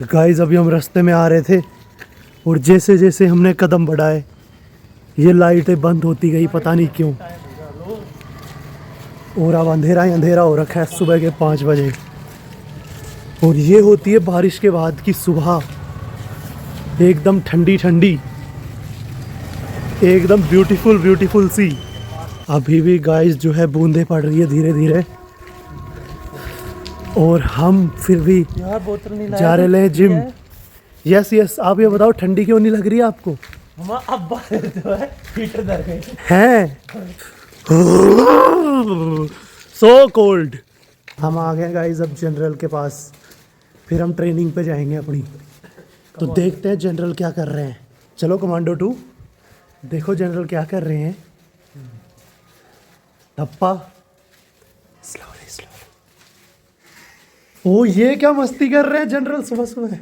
Guys अभी हम रास्ते में आ रहे थे और जैसे जैसे हमने कदम बढ़ाए ये लाइटें बंद होती गई, पता नहीं क्यों। और अब अंधेरा ही अंधेरा हो रखा है सुबह के 5 बजे। और ये होती है बारिश के बाद की सुबह, एकदम ठंडी ठंडी, एकदम ब्यूटीफुल ब्यूटीफुल सी। अभी भी गाइस जो है बूंदें पड़ रही है धीरे धीरे, और हम फिर भी बोतल नहीं जा रहे हैं जिम। यस यस, आप ये बताओ ठंडी क्यों नहीं लग रही है आपको? अब जो है हीटर दर गए हैं सो कोल्ड। हम आ गए गाइस अब जनरल के पास, फिर हम ट्रेनिंग पे जाएंगे अपनी। तो देखते हैं जनरल क्या कर रहे हैं। चलो कमांडो 2, देखो जनरल क्या कर रहे हैं। टप्पा स्लोली स्लोली। ओ ये क्या मस्ती कर रहे हैं जनरल सुबह सुबह।